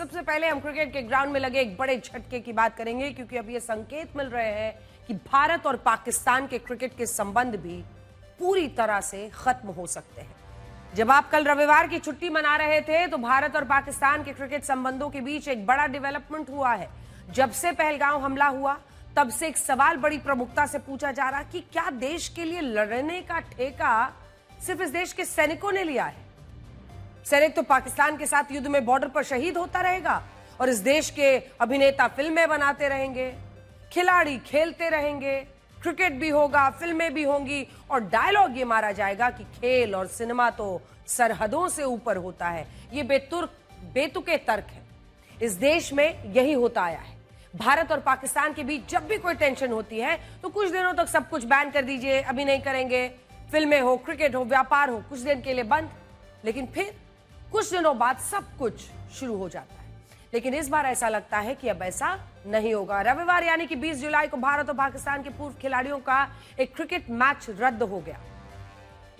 सबसे पहले हम क्रिकेट के ग्राउंड में लगे एक बड़े झटके की बात करेंगे, क्योंकि अब ये संकेत मिल रहे हैं कि भारत और पाकिस्तान के क्रिकेट के संबंध भी पूरी तरह से खत्म हो सकते हैं। जब आप कल रविवार की छुट्टी मना रहे थे तो भारत और पाकिस्तान के क्रिकेट संबंधों के बीच एक बड़ा डेवलपमेंट हुआ है। जब से पहलगाम हमला हुआ तब से एक सवाल बड़ी प्रमुखता से पूछा जा रहा कि क्या देश के लिए लड़ने का ठेका सिर्फ इस देश के सैनिकों ने लिया है? सैनिक तो पाकिस्तान के साथ युद्ध में बॉर्डर पर शहीद होता रहेगा और इस देश के अभिनेता फिल्में बनाते रहेंगे, खिलाड़ी खेलते रहेंगे, क्रिकेट भी होगा, फिल्में भी होंगी और डायलॉग ये मारा जाएगा कि खेल और सिनेमा तो सरहदों से ऊपर होता है। ये बेतुके तर्क है। इस देश में यही होता आया है। भारत और पाकिस्तान के बीच जब भी कोई टेंशन होती है तो कुछ दिनों तक सब कुछ बैन कर दीजिए, अभी नहीं करेंगे, फिल्में हो, क्रिकेट हो, व्यापार हो, कुछ दिन के लिए बंद, लेकिन फिर कुछ दिनों बाद सब कुछ शुरू हो जाता है। लेकिन इस बार ऐसा लगता है कि अब ऐसा नहीं होगा। रविवार यानी कि 20 जुलाई को भारत और पाकिस्तान के पूर्व खिलाड़ियों का एक क्रिकेट मैच रद्द हो गया।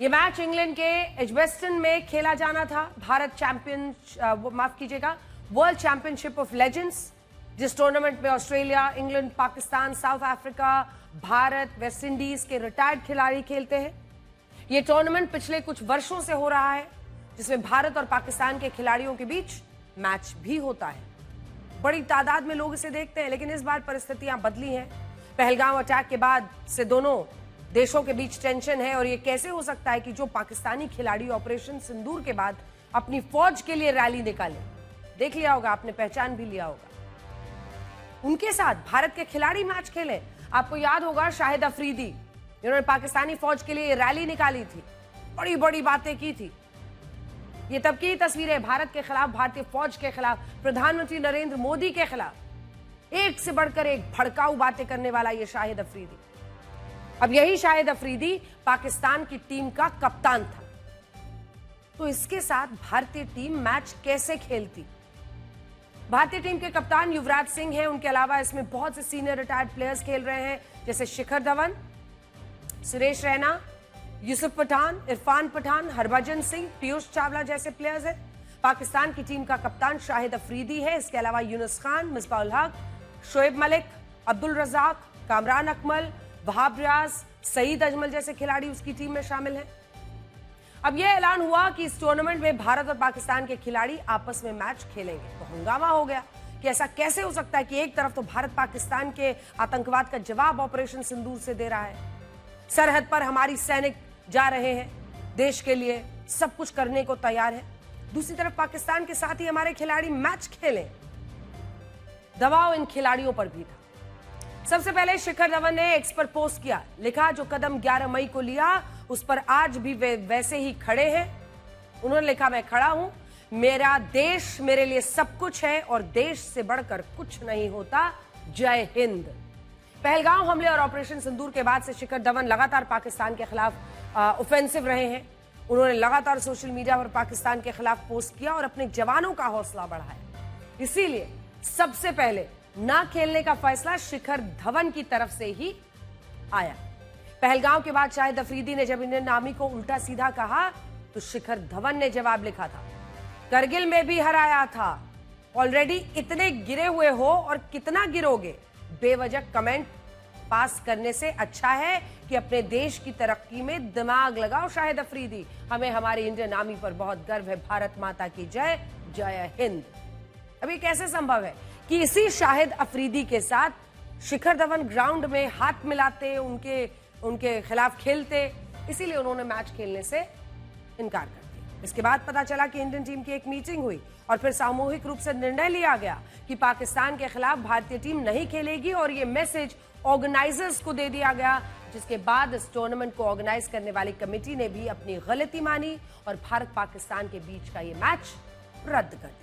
यह मैच इंग्लैंड के एजबेस्टन में खेला जाना था। वर्ल्ड चैंपियनशिप ऑफ लेजेंड्स, जिस टूर्नामेंट में Australia, England, Pakistan, south Africa, Bharat, West Indies के रिटायर्ड खिलाड़ी खेलते हैं। यह टूर्नामेंट पिछले कुछ वर्षों से हो रहा है, जिसमें भारत और पाकिस्तान के खिलाड़ियों के बीच मैच भी होता है। बड़ी तादाद में लोग इसे देखते हैं, लेकिन इस बार परिस्थितियां बदली हैं। पहलगाम अटैक के बाद से दोनों देशों के बीच टेंशन है और यह कैसे हो सकता है कि जो पाकिस्तानी खिलाड़ी ऑपरेशन सिंदूर के बाद अपनी फौज के लिए रैली निकाले, देख लिया होगा आपने, पहचान भी लिया होगा, उनके साथ भारत के खिलाड़ी मैच खेले। आपको याद होगा शाहिद अफरीदी, जिन्होंने पाकिस्तानी फौज के लिए रैली निकाली थी, बड़ी बड़ी बातें की थी। ये तब की तस्वीरें भारत के खिलाफ, भारतीय फौज के खिलाफ, प्रधानमंत्री नरेंद्र मोदी के खिलाफ एक से बढ़कर एक भड़काऊ बातें करने वाला ये शाहिद अफरीदी। अब यही शाहिद अफरीदी पाकिस्तान की टीम का कप्तान था, तो इसके साथ भारतीय टीम मैच कैसे खेलती? भारतीय टीम के कप्तान युवराज सिंह हैं, उनके अलावा इसमें बहुत से सीनियर रिटायर्ड प्लेयर्स खेल रहे हैं, जैसे शिखर धवन, सुरेश रैना, यूसुफ पठान, इरफान पठान, हरभजन सिंह, पीयूष चावला जैसे प्लेयर्स हैं। पाकिस्तान की टीम का कप्तान शाहिद अफरीदी है। इसके अलावा यूनुस खान, मिसबाउल हक, शोएब मलिक, अब्दुल रजाक, कामरान अकमल, वहाब रियाज, सईद अजमल जैसे खिलाड़ी उसकी टीम में शामिल हैं। अब यह ऐलान हुआ कि इस टूर्नामेंट में भारत और पाकिस्तान के खिलाड़ी आपस में मैच खेलेंगे, तो हंगामा हो गया कि ऐसा कैसे हो सकता है कि एक तरफ तो भारत पाकिस्तान के आतंकवाद का जवाब ऑपरेशन सिंदूर से दे रहा है, सरहद पर हमारी सैनिक जा रहे हैं, देश के लिए सब कुछ करने को तैयार है, दूसरी तरफ पाकिस्तान के साथ ही हमारे खिलाड़ी मैच खेलें। दबाव इन खिलाड़ियों पर भी था। सबसे पहले शिखर धवन ने एक्स पर पोस्ट किया, लिखा जो कदम 11 मई को लिया उस पर आज भी वे वैसे ही खड़े हैं। उन्होंने लिखा, मैं खड़ा हूं, मेरा देश मेरे लिए सब कुछ है और देश से बढ़कर कुछ नहीं होता, जय हिंद। पहलगाम हमले और ऑपरेशन सिंदूर के बाद से शिखर धवन लगातार पाकिस्तान के खिलाफ ऑफेंसिव रहे हैं। उन्होंने लगातार सोशल मीडिया पर पाकिस्तान के खिलाफ पोस्ट किया और अपने जवानों का हौसला बढ़ाया। इसीलिए सबसे पहले ना खेलने का फैसला शिखर धवन की तरफ से ही आया। पहलगाम के बाद शाहिद अफरीदी ने जब इंडियन आर्मी को उल्टा सीधा कहा तो शिखर धवन ने जवाब लिखा था, करगिल में भी हराया था, ऑलरेडी इतने गिरे हुए हो और कितना गिरोगे, बेवजह कमेंट पास करने से अच्छा है कि अपने देश की तरक्की में दिमाग लगाओ। शाहिद अफरीदी, हमें हमारी इंडियन आर्मी पर बहुत गर्व है, भारत माता की जय, जय हिंद। अब ये कैसे संभव है कि इसी शाहिद अफरीदी के साथ शिखर धवन ग्राउंड में हाथ मिलाते, उनके खिलाफ खेलते, इसीलिए उन्होंने मैच खेलने से इनकार कर दिया। इसके बाद पता चला कि इंडियन टीम की एक मीटिंग हुई और फिर सामूहिक रूप से निर्णय लिया गया कि पाकिस्तान के खिलाफ भारतीय टीम नहीं खेलेगी और ये मैसेज ऑर्गेनाइजर्स को दे दिया गया, जिसके बाद इस टूर्नामेंट को ऑर्गेनाइज करने वाली कमेटी ने भी अपनी गलती मानी और भारत पाकिस्तान के बीच का ये मैच रद्द कर दिया।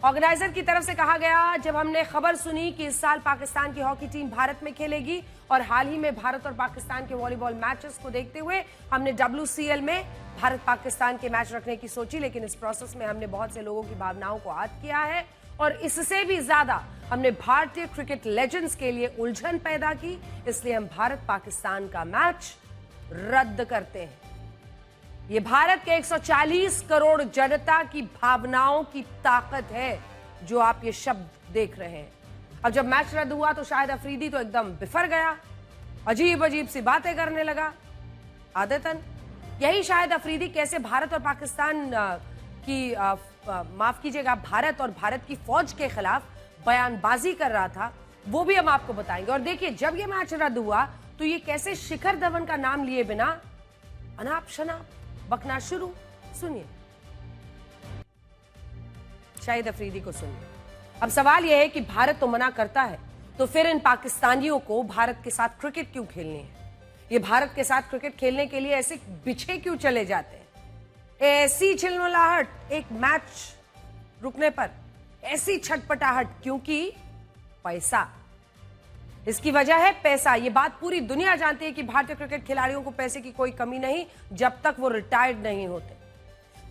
ऑर्गेनाइजर की तरफ से कहा गया, जब हमने खबर सुनी कि इस साल पाकिस्तान की हॉकी टीम भारत में खेलेगी और हाल ही में भारत और पाकिस्तान के वॉलीबॉल मैचेस को देखते हुए हमने WCL में भारत पाकिस्तान के मैच रखने की सोची, लेकिन इस प्रोसेस में हमने बहुत से लोगों की भावनाओं को आहत किया है और इससे भी ज्यादा हमने भारतीय क्रिकेट लेजेंड्स के लिए उलझन पैदा की, इसलिए हम भारत पाकिस्तान का मैच रद्द करते हैं। ये भारत के 140 करोड़ जनता की भावनाओं की ताकत है जो आप ये शब्द देख रहे हैं। अब जब मैच रद्द हुआ तो शाहिद अफरीदी तो एकदम बिफर गया, अजीब अजीब सी बातें करने लगा। आदतन यही शाहिद अफरीदी कैसे भारत और पाकिस्तान की माफ कीजिएगा, भारत और भारत की फौज के खिलाफ बयानबाजी कर रहा था, वो भी हम आपको बताएंगे। और देखिए, जब ये मैच रद्द हुआ तो ये कैसे शिखर धवन का नाम लिए बिना अनाप शनाप बकना शुरू। सुनिए, शाहिद अफरीदी को सुनिए। अब सवाल यह है कि भारत तो मना करता है, तो फिर इन पाकिस्तानियों को भारत के साथ क्रिकेट क्यों खेलनी है? ये भारत के साथ क्रिकेट खेलने के लिए ऐसे बिछे क्यों चले जाते हैं? ऐसी चिलमिलाहट एक मैच रुकने पर, ऐसी छटपटाहट, क्योंकि पैसा। इसकी वजह है पैसा। ये बात पूरी दुनिया जानती है कि भारतीय क्रिकेट खिलाड़ियों को पैसे की कोई कमी नहीं। जब तक वो रिटायर्ड नहीं होते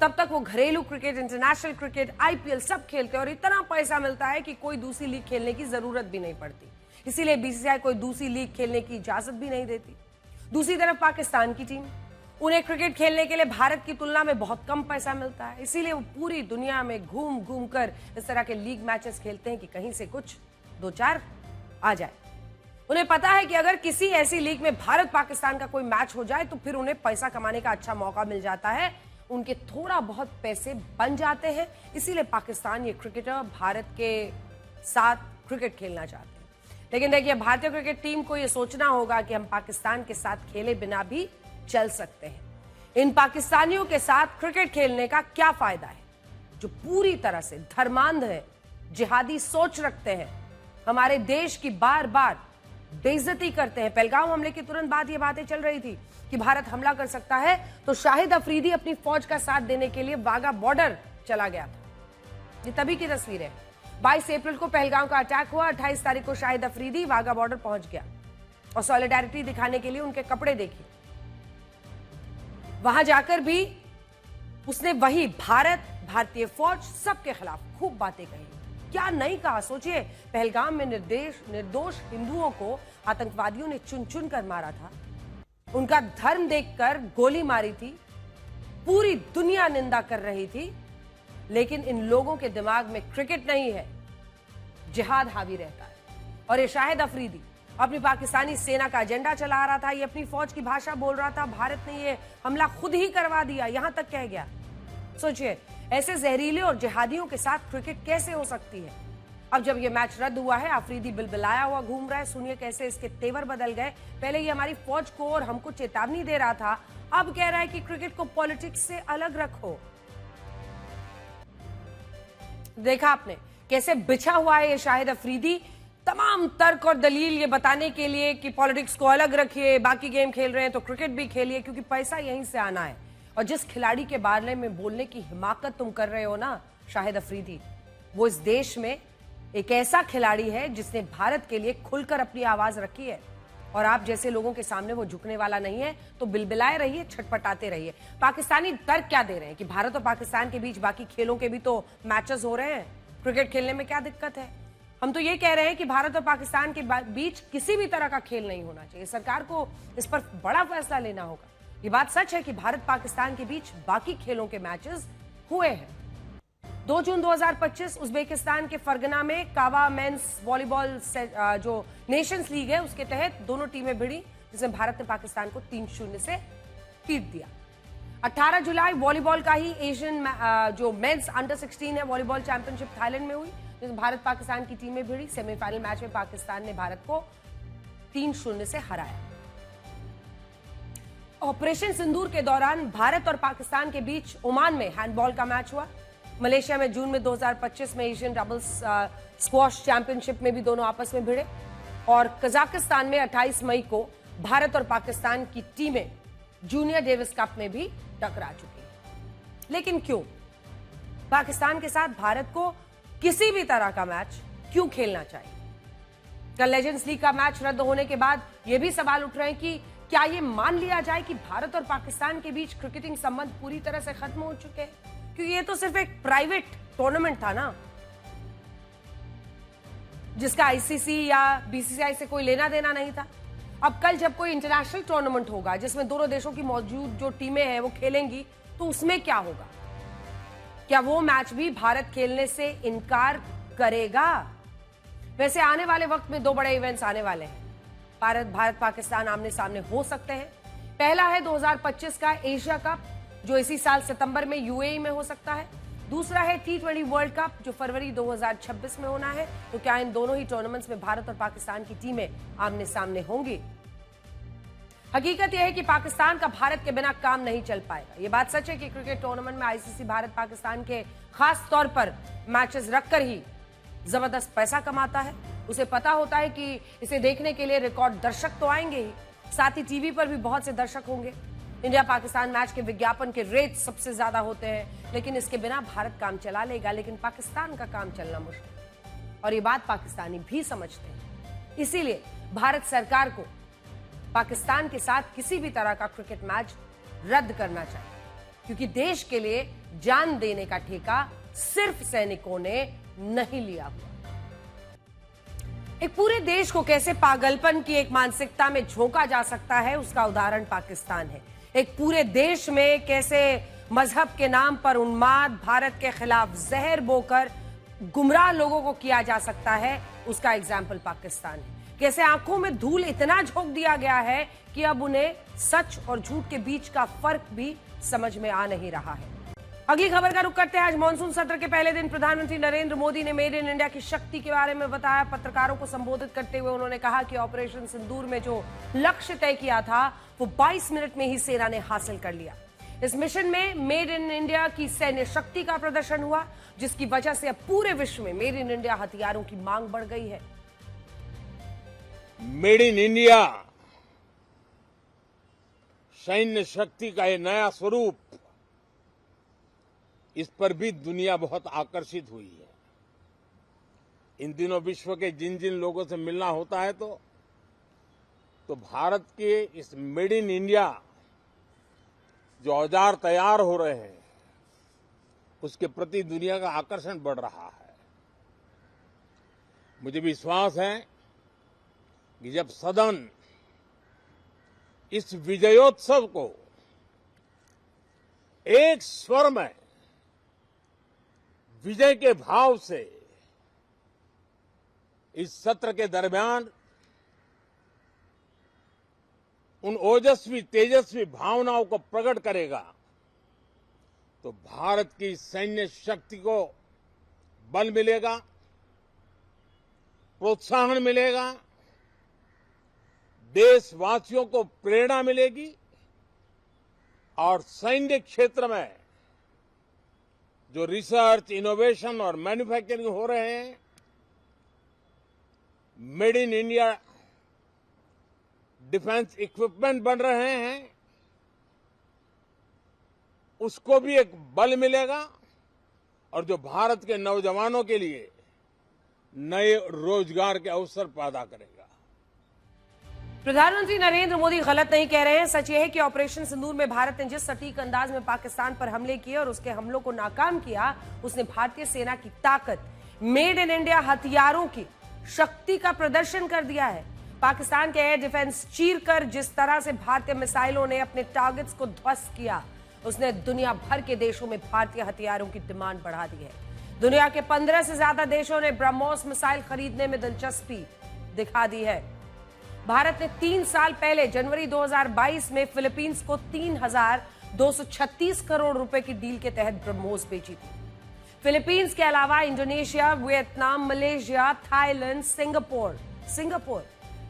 तब तक वो घरेलू क्रिकेट, इंटरनेशनल क्रिकेट, आईपीएल सब खेलते हैं और इतना पैसा मिलता है कि कोई दूसरी लीग खेलने की जरूरत भी नहीं पड़ती। इसीलिए बीसीसीआई कोई दूसरी लीग खेलने की इजाजत भी नहीं देती। दूसरी तरफ पाकिस्तान की टीम, उन्हें क्रिकेट खेलने के लिए भारत की तुलना में बहुत कम पैसा मिलता है, इसीलिए वो पूरी दुनिया में घूम घूम कर इस तरह के लीग मैचेस खेलते हैं कि कहीं से कुछ दो चार आ जाए। उन्हें पता है कि अगर किसी ऐसी लीग में भारत पाकिस्तान का कोई मैच हो जाए तो फिर उन्हें पैसा कमाने का अच्छा मौका मिल जाता है, उनके थोड़ा बहुत पैसे बन जाते हैं। इसीलिए पाकिस्तान ये क्रिकेटर भारत के साथ क्रिकेट खेलना चाहते हैं। लेकिन देखिए, भारतीय क्रिकेट टीम को यह सोचना होगा कि हम पाकिस्तान के साथ खेले बिना भी चल सकते हैं। इन पाकिस्तानियों के साथ क्रिकेट खेलने का क्या फायदा है, जो पूरी तरह से धर्मांध है, जिहादी सोच रखते हैं, हमारे देश की बार बार बेइज्जती करते हैं। पहलगाम हमले के तुरंत बाद ये बातें चल रही थी कि भारत हमला कर सकता है, तो शाहिद अफरीदी अपनी फौज का साथ देने के लिए वाघा बॉर्डर चला गया था। ये तभी की तस्वीर है। 22 अप्रैल को पहलगाम का अटैक हुआ, 28 तारीख को शाहिद अफरीदी वाघा बॉर्डर पहुंच गया और सॉलिडारिटी दिखाने के लिए उनके कपड़े देखिए। वहां जाकर भी उसने वही भारत, भारतीय फौज, सबके खिलाफ खूब बातें कही। क्या नहीं कहा, सोचिए, पहलगाम में निर्दोष हिंदुओं को आतंकवादियों ने चुन चुन कर मारा था, उनका धर्म देखकर गोली मारी थी, पूरी दुनिया निंदा कर रही थी, लेकिन इन लोगों के दिमाग में क्रिकेट नहीं है, जिहाद हावी रहता है। और ये शाहिद अफरीदी अपनी पाकिस्तानी सेना का एजेंडा चला रहा था, ये अपनी फौज की भाषा बोल रहा था, भारत ने ये हमला खुद ही करवा दिया, यहां तक कह गया। सोचिए, ऐसे जहरीले और जिहादियों के साथ क्रिकेट कैसे हो सकती है? अब जब ये मैच रद्द हुआ है, अफरीदी बिलबिलाया हुआ घूम रहा है। सुनिए कैसे इसके तेवर बदल गए। पहले ये हमारी फौज को और हमको चेतावनी दे रहा था, अब कह रहा है कि क्रिकेट को पॉलिटिक्स से अलग रखो। देखा आपने कैसे बिछा हुआ है ये शाहिद अफरीदी, तमाम तर्क और दलील ये बताने के लिए कि पॉलिटिक्स को अलग रखिए, बाकी गेम खेल रहे हैं तो क्रिकेट भी खेलिए, क्योंकि पैसा यहीं से आना है। और जिस खिलाड़ी के बारे में बोलने की हिमाकत तुम कर रहे हो ना शाहिद अफरीदी, वो इस देश में एक ऐसा खिलाड़ी है जिसने भारत के लिए खुलकर अपनी आवाज रखी है, और आप जैसे लोगों के सामने वो झुकने वाला नहीं है। तो बिलबिलाए रहिए, छटपटाते रहिए। पाकिस्तानी तर्क क्या दे रहे हैं कि भारत और पाकिस्तान के बीच बाकी खेलों के भी तो मैचेस हो रहे हैं, क्रिकेट खेलने में क्या दिक्कत है? हम तो ये कह रहे हैं कि भारत और पाकिस्तान के बीच किसी भी तरह का खेल नहीं होना चाहिए। सरकार को इस पर बड़ा फैसला लेना होगा। ये बात सच है कि भारत पाकिस्तान के बीच बाकी खेलों के मैचेस हुए हैं। 2 जून 2025 उज्बेकिस्तान के फरगना में कावा मेंस वॉलीबॉल जो नेशंस लीग है उसके तहत दोनों टीमें भिड़ी, जिसमें भारत ने पाकिस्तान को 3-0 से पीट दिया। 18 जुलाई वॉलीबॉल का ही एशियन जो मेंस अंडर 16 है वॉलीबॉल चैंपियनशिप थाईलैंड में हुई, जिसमें भारत पाकिस्तान की टीमें भिड़ी। सेमीफाइनल मैच में पाकिस्तान ने भारत को 3-0 से हराया। ऑपरेशन सिंदूर के दौरान भारत और पाकिस्तान के बीच ओमान में हैंडबॉल का मैच हुआ। मलेशिया में जून में 2025 में एशियन डबल्स स्क्वॉश चैंपियनशिप में भी दोनों आपस में भिड़े। और कजाकिस्तान में 28 मई को भारत और पाकिस्तान की टीमें जूनियर डेविस कप में भी टकरा चुकी हैं। लेकिन क्यों पाकिस्तान के साथ भारत को किसी भी तरह का मैच क्यों खेलना चाहिए? कल लेजेंड्स लीग का मैच रद्द होने के बाद यह भी सवाल उठ रहे हैं कि क्या यह मान लिया जाए कि भारत और पाकिस्तान के बीच क्रिकेटिंग संबंध पूरी तरह से खत्म हो चुके हैं? क्योंकि ये तो सिर्फ एक प्राइवेट टूर्नामेंट था ना, जिसका आईसीसी या बीसीसीआई से कोई लेना देना नहीं था। अब कल जब कोई इंटरनेशनल टूर्नामेंट होगा जिसमें दोनों देशों की मौजूद जो टीमें हैं वो खेलेंगी, तो उसमें क्या होगा? क्या वो मैच भी भारत खेलने से इनकार करेगा। वैसे आने वाले वक्त में दो बड़े इवेंट्स आने वाले हैं। भारत पाकिस्तान आमने सामने हो सकते हैं। पहला है 2025 का एशिया कप, जो इसी साल सितंबर में यूएई में हो सकता है। दूसरा है T20 वर्ल्ड कप, जो फरवरी 2026 में होना है। तो क्या इन दोनों ही टूर्नामेंट्स में भारत और पाकिस्तान की टीमें आमने सामने होंगी? हकीकत यह है कि पाकिस्तान का भारत के बिना काम नहीं चल पाएगा। यह बात सच है कि क्रिकेट टूर्नामेंट में आईसीसी भारत पाकिस्तान के खास तौर पर मैचेस रखकर ही जबरदस्त पैसा कमाता है। उसे पता होता है कि इसे देखने के लिए रिकॉर्ड दर्शक तो आएंगे ही, साथ ही टीवी पर भी बहुत से दर्शक होंगे। इंडिया पाकिस्तान मैच के विज्ञापन के रेट सबसे ज्यादा होते हैं, लेकिन इसके बिना भारत काम चला लेगा, लेकिन पाकिस्तान का काम चलना मुश्किल। और ये बात पाकिस्तानी भी समझते हैं। इसीलिए भारत सरकार को पाकिस्तान के साथ किसी भी तरह का क्रिकेट मैच रद्द करना चाहिए, क्योंकि देश के लिए जान देने का ठेका सिर्फ सैनिकों ने नहीं लिया हुआ। एक पूरे देश को कैसे पागलपन की एक मानसिकता में झोंका जा सकता है, उसका उदाहरण पाकिस्तान है। एक पूरे देश में कैसे मजहब के नाम पर उन्माद, भारत के खिलाफ जहर बोकर गुमराह लोगों को किया जा सकता है, उसका एग्जाम्पल पाकिस्तान है। कैसे आंखों में धूल इतना झोंक दिया गया है कि अब उन्हें सच और झूठ के बीच का फर्क भी समझ में आ नहीं रहा है। अगली खबर का रुख करते हैं। आज मानसून सत्र के पहले दिन प्रधानमंत्री नरेंद्र मोदी ने मेड इन इंडिया की शक्ति के बारे में बताया। पत्रकारों को संबोधित करते हुए उन्होंने कहा कि ऑपरेशन सिंदूर में जो लक्ष्य तय किया था वो 22 मिनट में ही सेना ने हासिल कर लिया। इस मिशन में मेड इन इंडिया की सैन्य शक्ति का प्रदर्शन हुआ, जिसकी वजह से अब पूरे विश्व में मेड इन इंडिया हथियारों की मांग बढ़ गई है। मेड इन इंडिया सैन्य शक्ति का ये नया स्वरूप, इस पर भी दुनिया बहुत आकर्षित हुई है। इन दिनों विश्व के जिन जिन लोगों से मिलना होता है तो भारत के इस मेड इन इंडिया जो औजार तैयार हो रहे हैं, उसके प्रति दुनिया का आकर्षण बढ़ रहा है। मुझे विश्वास है कि जब सदन इस विजयोत्सव को एक स्वर में विजय के भाव से इस सत्र के दरमियान उन ओजस्वी तेजस्वी भावनाओं को प्रकट करेगा, तो भारत की सैन्य शक्ति को बल मिलेगा, प्रोत्साहन मिलेगा, देशवासियों को प्रेरणा मिलेगी और सैन्य क्षेत्र में जो रिसर्च, इनोवेशन और मैन्युफैक्चरिंग हो रहे हैं, made in India defence equipment बन रहे हैं, उसको भी एक बल मिलेगा और जो भारत के नौजवानों के लिए नए रोजगार के अवसर पैदा करेगा। प्रधानमंत्री नरेंद्र मोदी गलत नहीं कह रहे हैं। सच यह है कि ऑपरेशन सिंदूर में भारत ने जिस सटीक अंदाज में पाकिस्तान पर हमले किए और उसके हमलों को नाकाम किया, उसने भारतीय सेना की ताकत, मेड इन इंडिया हथियारों की शक्ति का प्रदर्शन कर दिया है। पाकिस्तान के एयर डिफेंस चीरकर जिस तरह से भारतीय मिसाइलों ने अपने टारगेट्स को ध्वस्त किया, उसने दुनिया भर के देशों में भारतीय हथियारों की डिमांड बढ़ा दी है। दुनिया के 15 से ज्यादा देशों ने ब्रह्मोस मिसाइल खरीदने में दिलचस्पी दिखा दी है। भारत ने 3 साल पहले जनवरी 2022 में फिलीपींस को 3,236 करोड़ रुपए की डील के तहत ब्रह्मोस बेची थी। फिलीपींस के अलावा Indonesia, Vietnam, Malaysia, Thailand, Singapore,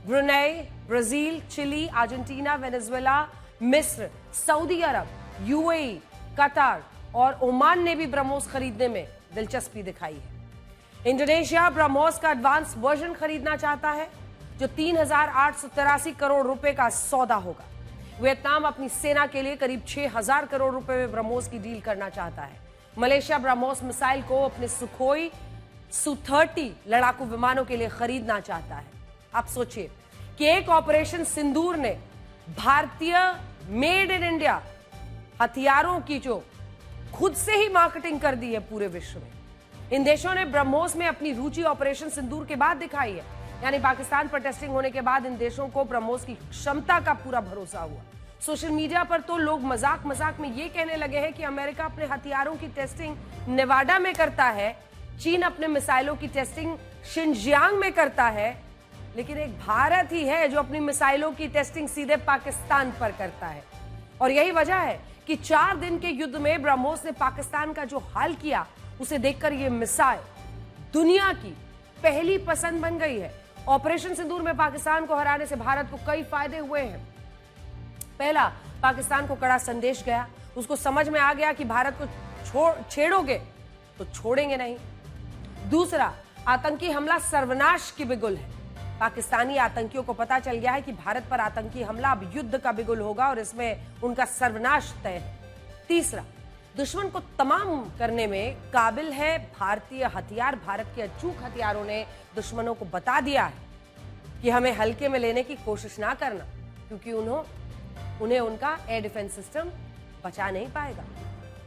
Brunei, Brazil, Chile, Argentina, Venezuela, मिस्र, सऊदी अरब, यूएई, कतार और ओमान ने भी ब्रह्मोस खरीदने में दिलचस्पी दिखाई है। इंडोनेशिया ब्रह्मोस का एडवांस वर्जन खरीदना चाहता है, जो 3,883 करोड़ रुपए का सौदा होगा। वियतनाम अपनी सेना के लिए करीब 6,000 करोड़ रुपए में ब्रह्मोस की डील करना चाहता है। मलेशिया ब्रह्मोस मिसाइल को अपने सुखोई Su-30 लड़ाकू विमानों के लिए खरीदना चाहता है। आप सोचिए कि एक ऑपरेशन सिंदूर ने भारतीय मेड इन इंडिया हथियारों की जो खुद से ही मार्केटिंग कर दी है पूरे विश्व में। इन देशों ने ब्रह्मोस में अपनी रुचि ऑपरेशन सिंदूर के बाद दिखाई है, यानी पाकिस्तान पर टेस्टिंग होने के बाद इन देशों को ब्रह्मोस की क्षमता का पूरा भरोसा हुआ। सोशल मीडिया पर तो लोग मजाक में ये कहने लगे हैं कि अमेरिका अपने हथियारों की टेस्टिंग नेवाडा में करता है, चीन अपने मिसाइलों की टेस्टिंग शिनजियांग में करता है, लेकिन एक भारत ही है जो अपनी मिसाइलों की टेस्टिंग सीधे पाकिस्तान पर करता है। और यही वजह है कि 4 दिन के युद्ध में ब्रह्मोस ने पाकिस्तान का जो हाल किया, उसे देखकर यह मिसाइल दुनिया की पहली पसंद बन गई है। ऑपरेशन सिंदूर में पाकिस्तान को हराने से भारत को कई फायदे हुए हैं। पहला, पाकिस्तान को कड़ा संदेश गया, उसको समझ में आ गया कि भारत को छेड़ोगे तो छोड़ेंगे नहीं। दूसरा, आतंकी हमला सर्वनाश की बिगुल है। पाकिस्तानी आतंकियों को पता चल गया है कि भारत पर आतंकी हमला अब युद्ध का बिगुल होगा और इसमें उनका सर्वनाश तय है। तीसरा, दुश्मन को तमाम करने में काबिल है भारतीय हथियार। भारत के अचूक हथियारों ने दुश्मनों को बता दिया है कि हमें हल्के में लेने की कोशिश ना करना, क्योंकि उन्हें उनका एयर डिफेंस सिस्टम बचा नहीं पाएगा।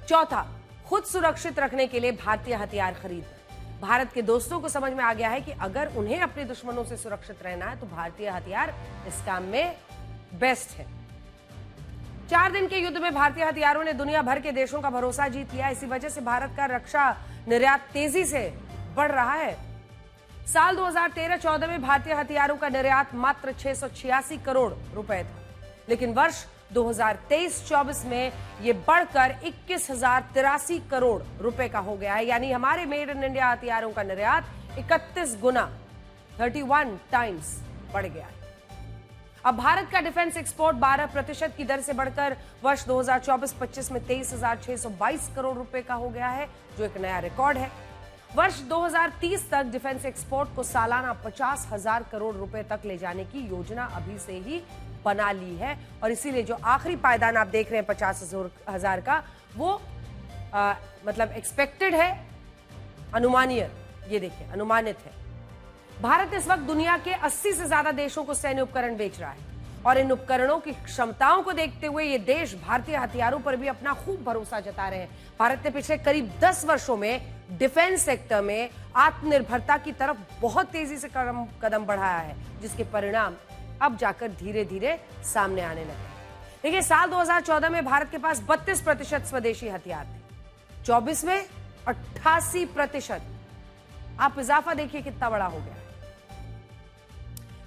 चौथा, खुद सुरक्षित रखने के लिए भारतीय हथियार खरीदना। भारत के दोस्तों को समझ में आ गया है कि अगर उन्हें अपने दुश्मनों से सुरक्षित रहना है तो भारतीय हथियार इस काम में बेस्ट है। 4 दिन के युद्ध में भारतीय हथियारों ने दुनिया भर के देशों का भरोसा जीत लिया। इसी वजह से भारत का रक्षा निर्यात तेजी से बढ़ रहा है। साल 2013-14 में भारतीय हथियारों का निर्यात मात्र 686 करोड़ रुपए था, लेकिन वर्ष 2023-24 में यह बढ़कर 21,083 करोड़ रुपए का हो गया है। यानी हमारे मेड इन इंडिया हथियारों का निर्यात 31 गुना 31 टाइम्स बढ़ गया है। अब भारत का डिफेंस एक्सपोर्ट 12% की दर से बढ़कर वर्ष 2024-25 में 23,622 करोड़ रुपए का हो गया है, जो एक नया रिकॉर्ड है। वर्ष 2030 तक डिफेंस एक्सपोर्ट को सालाना 50,000 करोड़ रुपए तक ले जाने की योजना अभी से ही बना ली है। और इसीलिए जो आखिरी पायदान आप देख रहे हैं 50,000 का, वो मतलब एक्सपेक्टेड है, अनुमानीय, ये देखिए अनुमानित है। भारत इस वक्त दुनिया के 80 से ज्यादा देशों को सैन्य उपकरण बेच रहा है और इन उपकरणों की क्षमताओं को देखते हुए ये देश भारतीय हथियारों पर भी अपना खूब भरोसा जता रहे हैं। भारत ने पिछले करीब 10 वर्षों में डिफेंस सेक्टर में आत्मनिर्भरता की तरफ बहुत तेजी से कदम बढ़ाया है, जिसके परिणाम अब जाकर धीरे धीरे सामने आने लगे। देखिए, साल 2014 में भारत के पास 32% स्वदेशी हथियार थे, 24 में 88%। आप इजाफा देखिए कितना बड़ा हो गया है।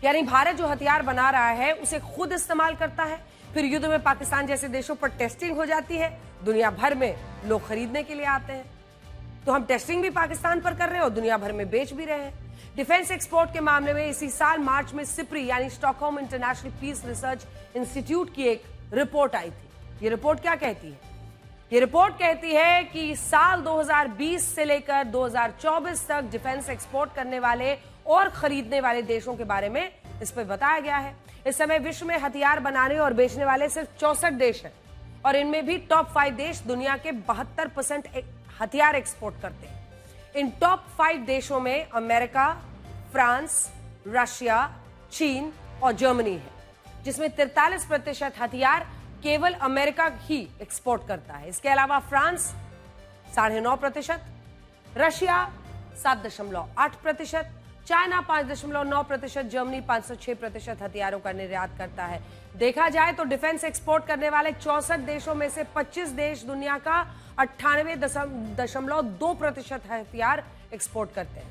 यानी भारत जो हथियार बना रहा है उसे खुद इस्तेमाल करता है, फिर युद्ध में पाकिस्तान जैसे देशों पर टेस्टिंग हो जाती है, दुनिया भर में लोग खरीदने के लिए आते हैं। तो हम टेस्टिंग भी पाकिस्तान पर कर रहे हैं और दुनिया भर में बेच भी रहे हैं। डिफेंस एक्सपोर्ट के मामले में इसी साल मार्च में सिप्री यानी Stockholm International Peace Research Institute की एक रिपोर्ट आई थी। ये रिपोर्ट क्या कहती है? ये रिपोर्ट कहती है कि साल 2020 से लेकर 2024 तक डिफेंस एक्सपोर्ट करने वाले और खरीदने वाले देशों के बारे में इस पर बताया गया है। इस समय विश्व में हथियार बनाने और बेचने वाले सिर्फ 64 देश हैं और इनमें भी टॉप 5 देश दुनिया के 72% हथियार एक्सपोर्ट करते हैं। इन टॉप 5 देशों में अमेरिका, फ्रांस, रशिया, चीन और जर्मनी है, जिसमें 43% हथियार केवल अमेरिका ही एक्सपोर्ट करता है। इसके अलावा फ्रांस 9.5%, रशिया 7.8%, चाइना 5.9%, जर्मनी 506% हथियारों का निर्यात करता है। देखा जाए तो डिफेंस एक्सपोर्ट करने वाले 64 देशों में से 25 देश दुनिया का 98.2% हथियार एक्सपोर्ट करते हैं।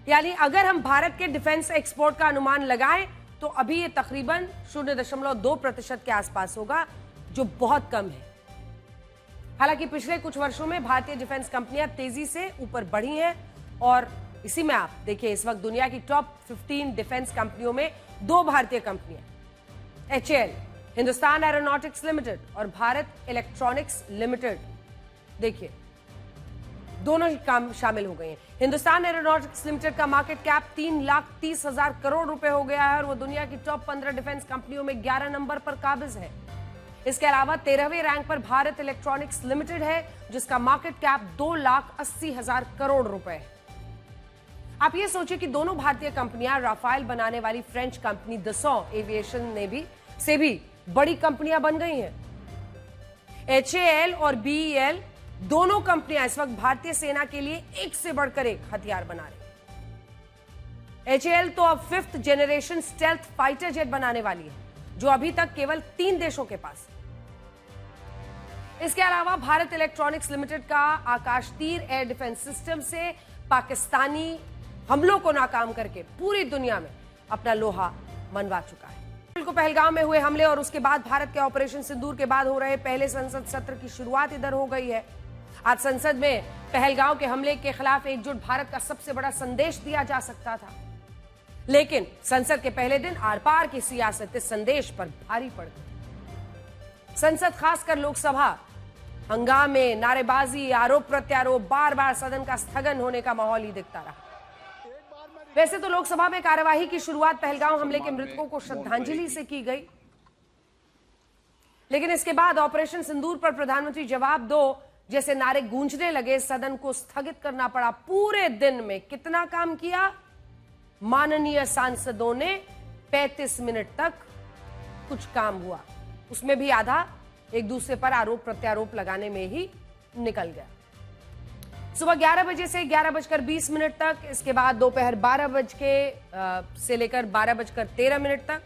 यानी अगर हम भारत के डिफेंस एक्सपोर्ट का अनुमान लगाएं तो अभी ये तकरीबन 0.2% के आसपास होगा, जो बहुत कम है। हालांकि पिछले कुछ वर्षों में भारतीय डिफेंस कंपनियां तेजी से ऊपर बढ़ी हैं और इसी में आप देखिए इस वक्त दुनिया की टॉप 15 डिफेंस कंपनियों में 2 भारतीय कंपनियां, HAL हिंदुस्तान एरोनॉटिक्स लिमिटेड और भारत इलेक्ट्रॉनिक्स लिमिटेड, देखिए दोनों ही काम शामिल हो गए हैं। हिंदुस्तान एरोनॉटिक्स लिमिटेड का मार्केट कैप 3,30,000 करोड़ रुपए हो गया है और वो दुनिया की टॉप 15 डिफेंस कंपनियों में 11 नंबर पर काबिज है। इसके अलावा 13वें रैंक पर भारत इलेक्ट्रॉनिक्स लिमिटेड है, जिसका मार्केट कैप 2,80,000 करोड़ रुपए है। आप ये सोचिए कि दोनों भारतीय कंपनियां राफेल बनाने वाली फ्रेंच कंपनी दसॉ एविएशन से भी बड़ी कंपनियां बन गई हैं। HAL और BEL दोनों कंपनियां इस वक्त भारतीय सेना के लिए एक से बढ़कर एक हथियार बना रही हैं। HAL तो अब 5th generation stealth fighter jet बनाने वाली है, जो अभी तक केवल 3 देशों के पास है। इसके अलावा भारत इलेक्ट्रॉनिक्स लिमिटेड का आकाश तीर एयर डिफेंस सिस्टम से पाकिस्तानी हमलों को नाकाम करके पूरी दुनिया में अपना लोहा मनवा चुका है। को पहलगाम में हुए हमले और उसके बाद भारत के ऑपरेशन सिंदूर के बाद हो रहे पहले संसद सत्र की शुरुआत इधर हो गई है। आज संसद में पहलगाम के हमले के खिलाफ एकजुट भारत का सबसे बड़ा संदेश दिया जा सकता था, लेकिन संसद के पहले दिन आर पार की सियासत इस संदेश पर भारी पड़ गई। संसद खासकर लोकसभा हंगामे, नारेबाजी, आरोप प्रत्यारोप, बार बार सदन का स्थगन होने का माहौल ही दिखता रहा। वैसे तो लोकसभा में कार्यवाही की शुरुआत पहलगाम हमले के मृतकों को श्रद्धांजलि से की गई, लेकिन इसके बाद ऑपरेशन सिंदूर पर प्रधानमंत्री जवाब दो जैसे नारे गूंजने लगे। सदन को स्थगित करना पड़ा। पूरे दिन में कितना काम किया माननीय सांसदों ने? 35 मिनट तक कुछ काम हुआ, उसमें भी आधा एक दूसरे पर आरोप प्रत्यारोप लगाने में ही निकल गया। सुबह 11 बजे से 11:20 तक, इसके बाद दोपहर 12 से लेकर 12:13 तक,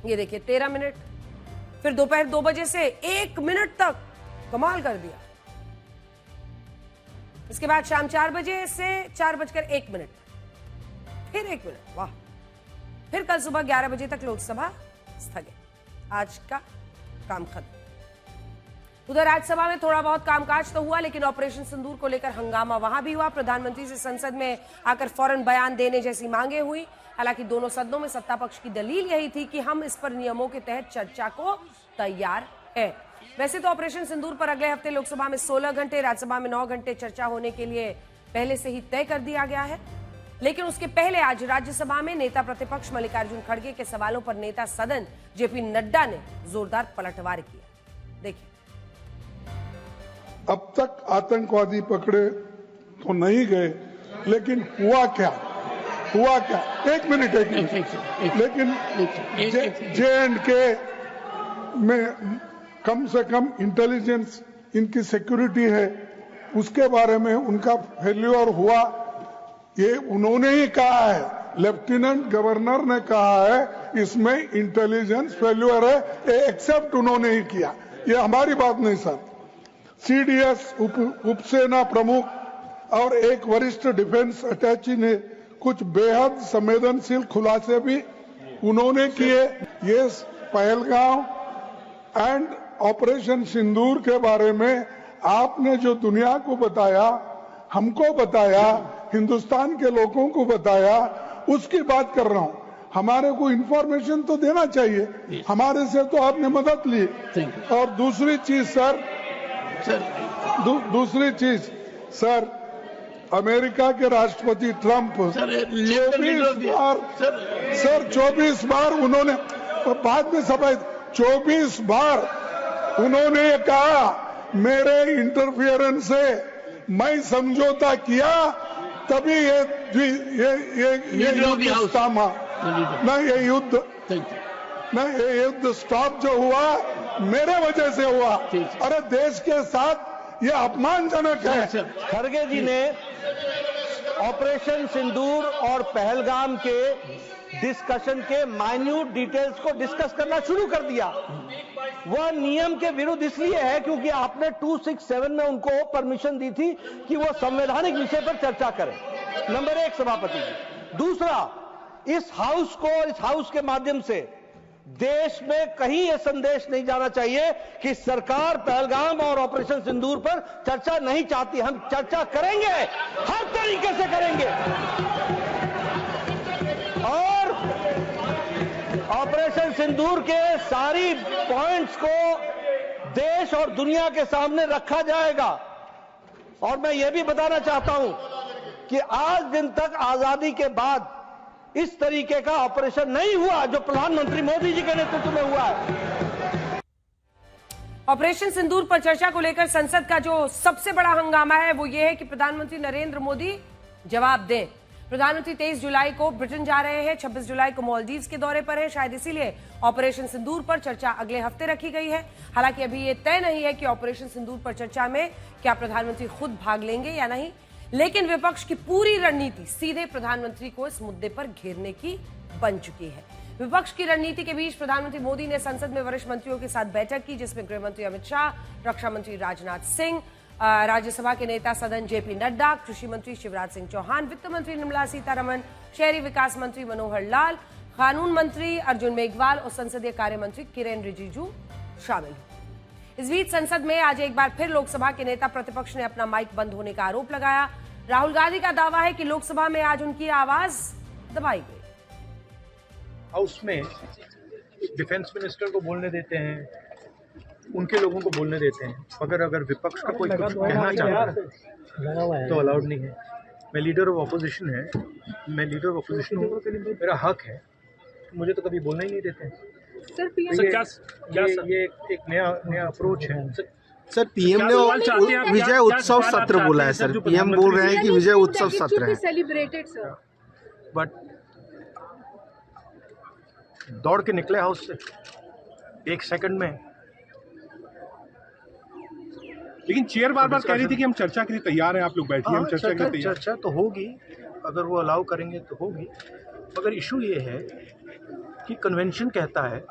ये देखिए 13 मिनट, फिर दोपहर 2 बजे से 1 मिनट तक कमाल कर दिया। इसके बाद शाम 4 बजे से 4:01, फिर 1 मिनट, वाह। फिर कल सुबह 11 बजे तक लोकसभा स्थगित। आज का काम खत्म। उधर राज्यसभा में थोड़ा बहुत कामकाज तो हुआ, लेकिन ऑपरेशन सिंदूर को लेकर हंगामा वहां भी हुआ। प्रधानमंत्री से संसद में आकर फौरन बयान देने जैसी मांगे हुई। हालांकि दोनों सदनों में सत्ता पक्ष की दलील यही थी कि हम इस पर नियमों के तहत चर्चा को तैयार है। वैसे तो ऑपरेशन सिंदूर पर अगले हफ्ते लोकसभा में 16 घंटे, राज्यसभा में 9 घंटे चर्चा होने के लिए पहले से ही तय कर दिया गया है, लेकिन उसके पहले आज राज्यसभा में नेता प्रतिपक्ष मल्लिकार्जुन खड़गे के सवालों पर नेता सदन जेपी नड्डा ने जोरदार पलटवार किया। देखिए, अब तक आतंकवादी पकड़े तो नहीं गए, लेकिन हुआ क्या? एक मिनट। लेकिन J&K में कम से कम इंटेलिजेंस, इनकी सिक्योरिटी है, उसके बारे में उनका फेल्यूर हुआ, ये उन्होंने ही कहा है। लेफ्टिनेंट गवर्नर ने कहा है इसमें इंटेलिजेंस फेल्यूर है, ये एक्सेप्ट उन्होंने ही किया। ये हमारी बात नहीं सर। CDS उपसेना प्रमुख और एक वरिष्ठ डिफेंस अटैची ने कुछ बेहद संवेदनशील खुलासे भी उन्होंने किए। ये पहलगाम एंड ऑपरेशन सिंदूर के बारे में आपने जो दुनिया को बताया, हमको बताया, हिंदुस्तान के लोगों को बताया, उसकी बात कर रहा हूं। हमारे को इंफॉर्मेशन तो देना चाहिए, हमारे से तो आपने मदद ली। और दूसरी चीज सर, अमेरिका के राष्ट्रपति ट्रंप 24 बार उन्होंने, बाद में सफाई, 24 बार उन्होंने कहा मेरे इंटरफियरेंस से मैं समझौता किया, तभी ये युद्ध थामा ना, ये युद्ध स्टॉप जो हुआ मेरे वजह से हुआ। अरे देश के साथ ये अपमानजनक है। खड़गे जी ने ऑपरेशन सिंदूर और पहलगाम के डिस्कशन के माइन्यूट डिटेल्स को डिस्कस करना शुरू कर दिया। वह नियम के विरुद्ध इसलिए है क्योंकि आपने 267 में उनको परमिशन दी थी कि वो संवैधानिक विषय पर चर्चा करें। नंबर 1 सभापति जी। दूसरा, इस हाउस को और इस हाउस के माध्यम से देश में कहीं यह संदेश नहीं जाना चाहिए कि सरकार पहलगाम और ऑपरेशन सिंदूर पर चर्चा नहीं चाहती। हम चर्चा करेंगे, हर तरीके से करेंगे, और ऑपरेशन सिंदूर के सारी पॉइंट्स को देश और दुनिया के सामने रखा जाएगा। और मैं यह भी बताना चाहता हूं कि आज दिन तक आजादी के बाद इस तरीके का ऑपरेशन नहीं हुआ जो प्रधानमंत्री मोदी जी के नेतृत्व में हुआ है। ऑपरेशन सिंदूर पर चर्चा को लेकर संसद का जो सबसे बड़ा हंगामा है वो ये है कि प्रधानमंत्री नरेंद्र मोदी जवाब दें। प्रधानमंत्री 23 जुलाई को ब्रिटेन जा रहे हैं, 26 जुलाई को मालदीव्स के दौरे पर है। शायद इसीलिए ऑपरेशन सिंदूर पर चर्चा अगले हफ्ते रखी गई है। हालांकि अभी यह तय नहीं है कि ऑपरेशन सिंदूर पर चर्चा में क्या प्रधानमंत्री खुद भाग लेंगे या नहीं, लेकिन विपक्ष की पूरी रणनीति सीधे प्रधानमंत्री को इस मुद्दे पर घेरने की बन चुकी है। विपक्ष की रणनीति के बीच प्रधानमंत्री मोदी ने संसद में वरिष्ठ मंत्रियों के साथ बैठक की, जिसमें गृह मंत्री अमित शाह, रक्षा मंत्री राजनाथ सिंह, राज्यसभा के नेता सदन जेपी नड्डा, कृषि मंत्री शिवराज सिंह चौहान, वित्त मंत्री निर्मला सीतारमण, शहरी विकास मंत्री मनोहर लाल, कानून मंत्री अर्जुन मेघवाल और संसदीय कार्य मंत्री किरेन रिजिजू शामिल हुए। इस बीच संसद में आज एक बार फिर लोकसभा के नेता प्रतिपक्ष ने अपना माइक बंद होने का आरोप लगाया। राहुल गांधी का दावा है कि लोकसभा में आज उनकी आवाज दबाई गई। हाउस में डिफेंस मिनिस्टर को बोलने देते हैं, उनके लोगों को बोलने देते हैं, मगर अगर विपक्ष का कोई कुछ कहना चाहता है तो अलाउड नहीं है। मैं लीडर ऑफ अपोजिशन है, मैं लीडर ऑफ अपोजिशन हूँ, मेरा हक है, मुझे तो कभी बोलना ही नहीं देते हैं। ये एक नया अप्रोच है। सर पीएम ने विजय उत्सव सत्र बोला है सर, पीएम बोल रहे हैं कि विजय उत्सव सत्र है, सेलिब्रेटेड सर, बट दौड़ के निकले हाउस से 1 सेकंड में। लेकिन चेयर बार बार कह रही थी कि हम चर्चा के लिए तैयार हैं, आप लोग बैठिए, हम चर्चा के लिए तैयार। चर्चा तो होगी, अगर वो अलाउ करेंगे तो होगी, मगर इशू ये है कि कन्वेंशन कहता है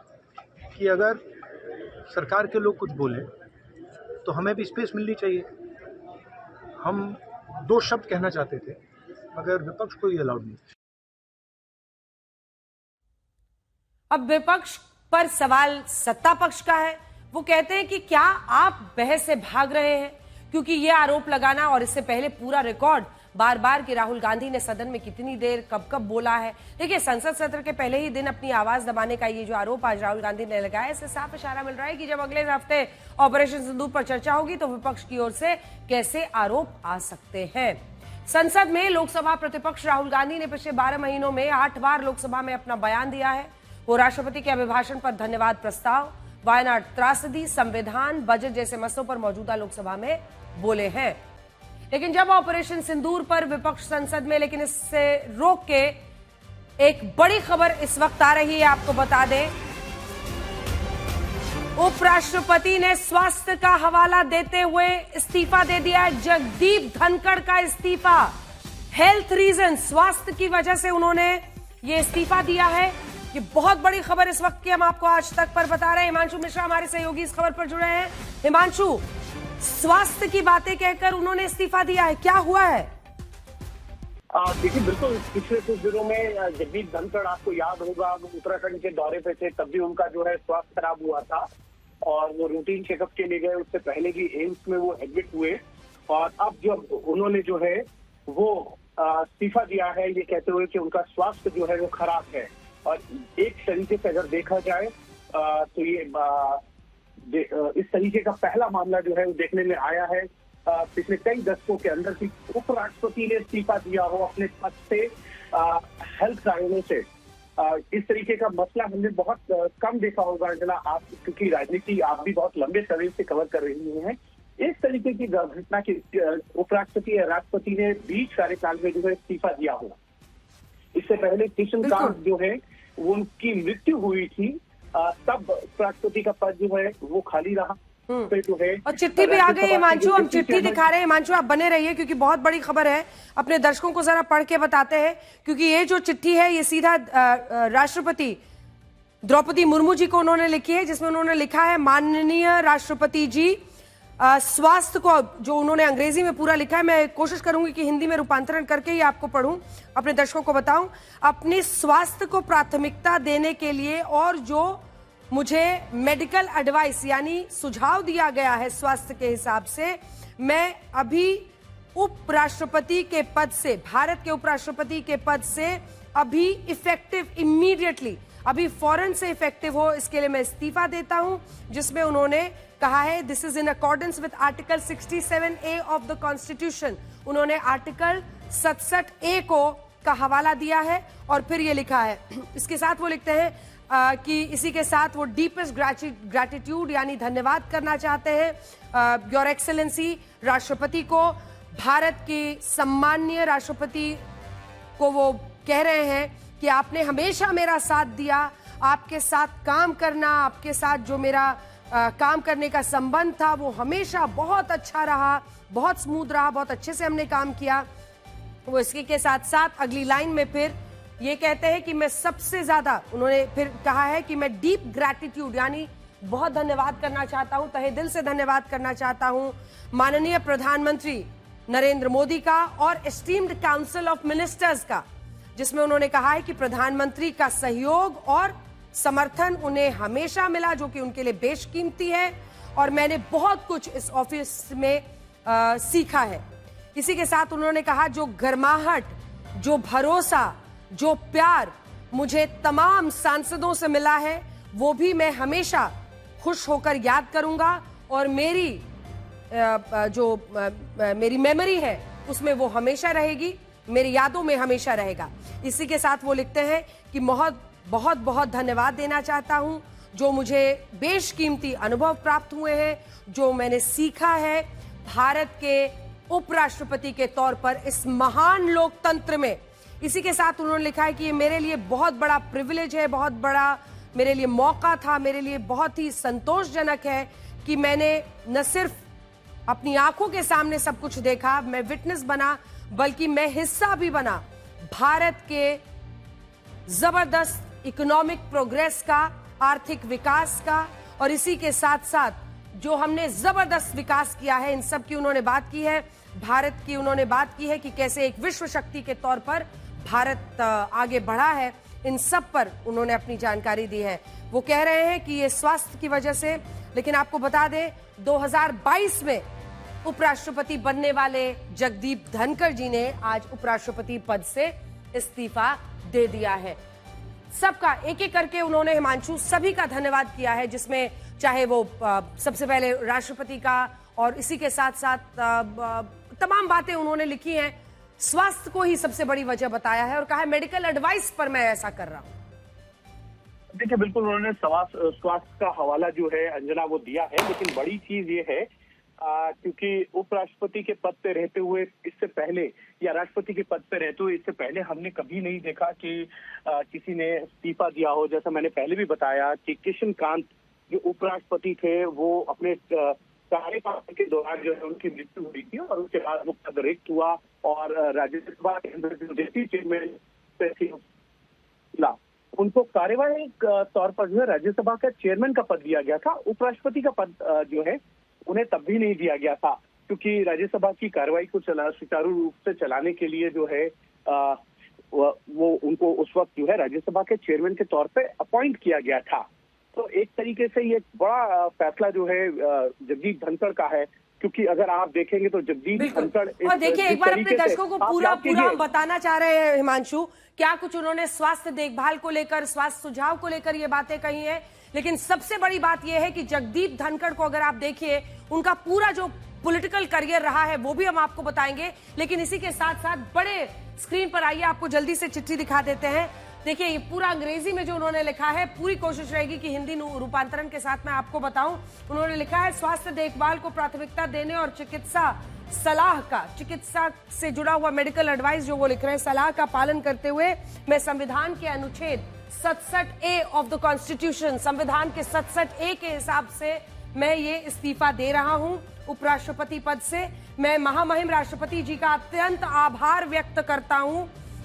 कि अगर सरकार के लोग कुछ बोलें तो हमें भी स्पेस मिलनी चाहिए। हम 2 शब्द कहना चाहते थे, मगर विपक्ष को ये अलाउड नहीं। अब विपक्ष पर सवाल सत्ता पक्ष का है। वो कहते हैं कि क्या आप बहस से भाग रहे हैं, क्योंकि ये आरोप लगाना और इससे पहले पूरा रिकॉर्ड बार बार कि राहुल गांधी ने सदन में कितनी देर कब कब बोला है। देखिए, संसद सत्र के पहले ही दिन अपनी आवाज दबाने का ये जो आरोप आज राहुल गांधी ने लगाया, इससे साफ इशारा मिल रहा है कि जब अगले हफ्ते ऑपरेशन सिंदूर पर चर्चा होगी तो विपक्ष की ओर से कैसे आरोप आ सकते हैं। संसद में लोकसभा प्रतिपक्ष राहुल गांधी ने पिछले 12 महीनों में 8 बार लोकसभा में अपना बयान दिया है। वो राष्ट्रपति के अभिभाषण पर धन्यवाद प्रस्ताव, वायनाड त्रासदी, संविधान, बजट जैसे मसलों पर मौजूदा लोकसभा में बोले हैं। लेकिन जब ऑपरेशन सिंदूर पर विपक्ष संसद में, लेकिन इससे रोक के एक बड़ी खबर इस वक्त आ रही है, आपको बता दें। उपराष्ट्रपति ने स्वास्थ्य का हवाला देते हुए इस्तीफा दे दिया है। जगदीप धनखड़ का इस्तीफा, हेल्थ रीजन, स्वास्थ्य की वजह से उन्होंने ये इस्तीफा दिया है। ये बहुत बड़ी खबर इस वक्त की हम आपको आज तक पर बता रहे हैं। हिमांशु मिश्रा हमारे सहयोगी इस खबर पर जुड़े हैं। हिमांशु, स्वास्थ्य की बातें कहकर उन्होंने इस्तीफा दिया है, क्या हुआ है? देखिए, बिल्कुल पिछले कुछ दिनों में जगदीप धनखड़, आपको याद होगा, वो उत्तराखंड के दौरे पे थे, तब भी उनका जो है स्वास्थ्य खराब हुआ था और वो रूटीन चेकअप के लिए गए। उससे पहले भी एम्स में वो एडमिट हुए और अब जब उन्होंने जो है वो इस्तीफा दिया है, ये कहते हुए कि उनका स्वास्थ्य जो है वो खराब है। और एक तरीके से अगर देखा जाए तो ये इस तरीके का पहला मामला जो है वो देखने में आया है पिछले कई दशकों के अंदर कि उपराष्ट्रपति ने इस्तीफा दिया हो अपने पद से हेल्थ कारणों से। इस तरीके का मसला हमने बहुत कम देखा होगा अंजना, आप क्योंकि राजनीति आप भी बहुत लंबे समय से कवर कर रही हैं। इस तरीके की घटना की उपराष्ट्रपति या राष्ट्रपति ने बीच कार्यकाल में जो है इस्तीफा दिया होगा। इससे पहले किशनकांत जो है वो उनकी मृत्यु हुई थी, तब राष्ट्रपति का पद जो है वो खाली रहा। जो है और चिट्ठी भी आ गई। हिमांशु, हम चिट्ठी दिखा रहे हैं। हिमांशु, आप बने रहिए क्योंकि बहुत बड़ी खबर है, अपने दर्शकों को जरा पढ़ के बताते हैं, क्योंकि ये जो चिट्ठी है ये सीधा राष्ट्रपति द्रौपदी मुर्मू जी को उन्होंने लिखी है, जिसमें उन्होंने लिखा है, माननीय राष्ट्रपति जी, स्वास्थ्य को, जो उन्होंने अंग्रेजी में पूरा लिखा है, मैं कोशिश करूंगी कि हिंदी में रूपांतरण करके ही आपको पढ़ूं, अपने दर्शकों को बताऊं। अपने स्वास्थ्य को प्राथमिकता देने के लिए और जो मुझे मेडिकल एडवाइस यानी सुझाव दिया गया है स्वास्थ्य के हिसाब से, मैं अभी उपराष्ट्रपति के पद से, भारत के उपराष्ट्रपति के पद से अभी इफेक्टिव, इमीडिएटली, अभी फौरन से इफेक्टिव हो, इसके लिए मैं इस्तीफा देता हूं। जिसमें उन्होंने कहा है, this is in accordance with article 67A of the constitution. उन्होंने आर्टिकल 67A को का हवाला दिया है और फिर ये लिखा है, इसके साथ वो लिखते हैं कि इसी के साथ वो डीपेस्ट ग्रैटिट्यूड यानी धन्यवाद करना चाहते हैं योर एक्सेलेंसी, राष्ट्रपति को, भारत के सम्माननीय राष्ट्रपति को वो कह रहे हैं कि आपने हमेशा मेरा साथ दिया, आपके साथ काम करना, आपके साथ जो मेरा काम करने का संबंध था वो हमेशा बहुत अच्छा रहा, बहुत स्मूथ रहा, बहुत अच्छे से हमने काम किया। वो इसके के साथ साथ अगली लाइन में फिर ये कहते हैं कि मैं सबसे ज्यादा, उन्होंने फिर कहा है कि मैं डीप ग्रैटिट्यूड यानी बहुत धन्यवाद करना चाहता हूं, तहे दिल से धन्यवाद करना चाहता हूं माननीय प्रधानमंत्री नरेंद्र मोदी का और एस्टीम्ड काउंसिल ऑफ मिनिस्टर्स का, जिसमें उन्होंने कहा है कि प्रधानमंत्री का सहयोग और समर्थन उन्हें हमेशा मिला, जो कि उनके लिए बेशकीमती है, और मैंने बहुत कुछ इस ऑफिस में सीखा है। इसी के साथ उन्होंने कहा, जो गर्माहट, जो भरोसा, जो प्यार मुझे तमाम सांसदों से मिला है, वो भी मैं हमेशा खुश होकर याद करूंगा, और मेरी मेरी मेमोरी है उसमें वो हमेशा रहेगी, मेरी यादों में हमेशा रहेगा। इसी के साथ वो लिखते हैं कि बहुत बहुत बहुत धन्यवाद देना चाहता हूं, जो मुझे बेशकीमती अनुभव प्राप्त हुए हैं, जो मैंने सीखा है भारत के उपराष्ट्रपति के तौर पर इस महान लोकतंत्र में। इसी के साथ उन्होंने लिखा है कि ये मेरे लिए बहुत बड़ा प्रिविलेज है, बहुत बड़ा मेरे लिए मौका था, मेरे लिए बहुत ही संतोषजनक है कि मैंने न सिर्फ अपनी आंखों के सामने सब कुछ देखा, मैं विटनेस बना, बल्कि मैं हिस्सा भी बना भारत के जबरदस्त इकोनॉमिक प्रोग्रेस का, आर्थिक विकास का, और इसी के साथ साथ जो हमने जबरदस्त विकास किया है, इन सब की उन्होंने बात की है। भारत की उन्होंने बात की है कि कैसे एक विश्व शक्ति के तौर पर भारत आगे बढ़ा है, इन सब पर उन्होंने अपनी जानकारी दी है। वो कह रहे हैं कि ये स्वास्थ्य की वजह से, लेकिन आपको बता दें 2022 में उपराष्ट्रपति बनने वाले जगदीप धनखड़ जी ने आज उपराष्ट्रपति पद से इस्तीफा दे दिया है। सबका एक एक करके उन्होंने, हिमांशु, सभी का धन्यवाद किया है, जिसमें चाहे वो सबसे पहले राष्ट्रपति का, और इसी के साथ साथ तमाम बातें उन्होंने लिखी हैं। स्वास्थ्य को ही सबसे बड़ी वजह बताया है और कहा है मेडिकल एडवाइस पर मैं ऐसा कर रहा हूं। देखिए, बिल्कुल उन्होंने स्वास्थ्य का हवाला जो है अंजना वो दिया है, लेकिन बड़ी चीज ये है क्योंकि उपराष्ट्रपति के पद पे रहते हुए इससे पहले, या राष्ट्रपति के पद पे रहते हुए इससे पहले हमने कभी नहीं देखा कि किसी ने इस्तीफा दिया हो। जैसा मैंने पहले भी बताया कि किशन कांत जो उपराष्ट्रपति थे, वो अपने कार्यकाल के दौरान जो है उनकी मृत्यु हुई थी, और उसके बाद वो पद रिक्त हुआ, और राज्यसभा के अंदर जो डिप्टी चेयरमैन उनको कार्यवाही तौर पर जो है राज्यसभा का चेयरमैन का पद दिया गया था। उपराष्ट्रपति का पद जो है उन्हें तब भी नहीं दिया गया था, क्योंकि राज्यसभा की कार्रवाई को सुचारू रूप से चलाने के लिए जो है वो उनको उस वक्त जो है राज्यसभा के चेयरमैन के तौर पे अपॉइंट किया गया था। तो एक तरीके से ये बड़ा फैसला जो है जगदीप धनखड़ का है, क्योंकि अगर आप देखेंगे तो जगदीप धनखड़, और देखिए एक बार अपने दर्शकों को पूरा बताना चाह रहे हैं हिमांशु, क्या कुछ उन्होंने स्वास्थ्य देखभाल को लेकर, स्वास्थ्य सुझाव को लेकर ये बातें कही हैं। लेकिन सबसे बड़ी बात यह है कि जगदीप धनखड़ को अगर आप देखिए, उनका पूरा जो पॉलिटिकल करियर रहा है वो भी हम आपको बताएंगे, लेकिन इसी के साथ साथ बड़े स्क्रीन पर आइए आपको जल्दी से चिट्ठी दिखा देते हैं। देखिए ये पूरा अंग्रेजी में जो उन्होंने लिखा है, पूरी कोशिश रहेगी कि हिंदी रूपांतरण के साथ मैं आपको बताऊं। उन्होंने लिखा है, स्वास्थ्य देखभाल को प्राथमिकता देने और चिकित्सा सलाह का, चिकित्सा से जुड़ा हुआ मेडिकल एडवाइस जो वो लिख रहे हैं, सलाह का पालन करते हुए मैं संविधान के अनुच्छेद 67A ऑफ द कॉन्स्टिट्यूशन, संविधान के 67A के हिसाब से मैं ये इस्तीफा दे रहा हूं उपराष्ट्रपति पद से। मैं महामहिम राष्ट्रपति जी का अत्यंत आभार व्यक्त करता हूं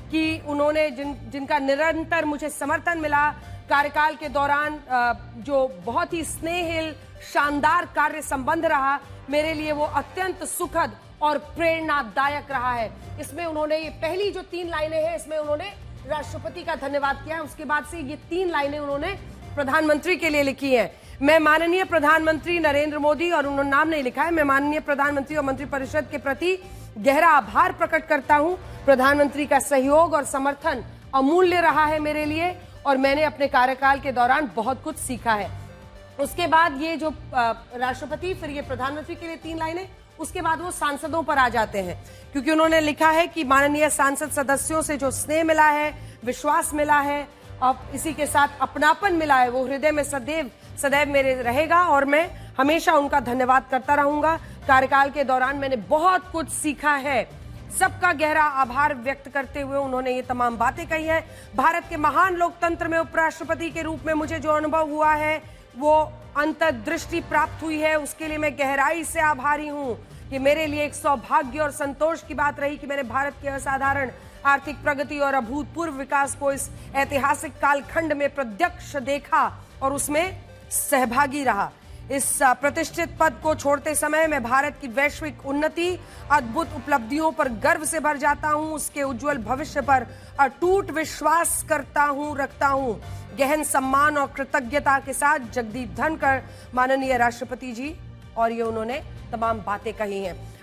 कि उन्होंने जिनका निरंतर मुझे समर्थन मिला कार्यकाल के दौरान, जो बहुत ही स्नेहिल शानदार कार्य संबंध रहा, मेरे लिए वो अत्यंत सुखद और प्रेरणादायक रहा है। इसमें उन्होंने ये पहली जो 3 लाइनें हैं, इसमें उन्होंने राष्ट्रपति का धन्यवाद किया है। उसके बाद से ये 3 लाइनें उन्होंने प्रधानमंत्री के लिए लिखी है। मैं माननीय प्रधानमंत्री नरेंद्र मोदी, और उन्होंने नाम नहीं लिखा है, मैं माननीय प्रधानमंत्री और मंत्रिपरिषद के प्रति गहरा आभार प्रकट करता हूं। प्रधानमंत्री का सहयोग और समर्थन अमूल्य रहा है मेरे लिए, और मैंने अपने कार्यकाल के दौरान बहुत कुछ सीखा है। उसके बाद ये जो राष्ट्रपति, फिर ये प्रधानमंत्री के लिए 3 लाइनें, उसके बाद वो सांसदों पर आ जाते हैं, क्योंकि उन्होंने लिखा है कि माननीय सांसद सदस्यों से जो स्नेह मिला है, विश्वास मिला है, अब इसी के साथ अपनापन मिला है, वो हृदय में सदैव मेरे रहेगा, और मैं हमेशा उनका धन्यवाद करता रहूंगा। कार्यकाल के दौरान मैंने बहुत कुछ सीखा है। सबका गहरा आभार व्यक्त करते हुए उन्होंने ये तमाम बातें कही है। भारत के महान लोकतंत्र में उपराष्ट्रपति के रूप में मुझे जो अनुभव हुआ है, वो अंतर्दृष्टि प्राप्त हुई है, उसके लिए मैं गहराई से आभारी हूं। कि मेरे लिए एक सौभाग्य और संतोष की बात रही कि मैंने भारत की असाधारण आर्थिक प्रगति और अभूतपूर्व विकास को इस ऐतिहासिक कालखंड में प्रत्यक्ष देखा और उसमें सहभागी रहा। इस प्रतिष्ठित पद को छोड़ते समय मैं भारत की वैश्विक उन्नति, अद्भुत उपलब्धियों पर गर्व से भर जाता हूं, उसके उज्जवल भविष्य पर अटूट विश्वास रखता हूं। गहन सम्मान और कृतज्ञता के साथ जगदीप धनखड़, माननीय राष्ट्रपति जी। और ये उन्होंने तमाम बातें कही हैं।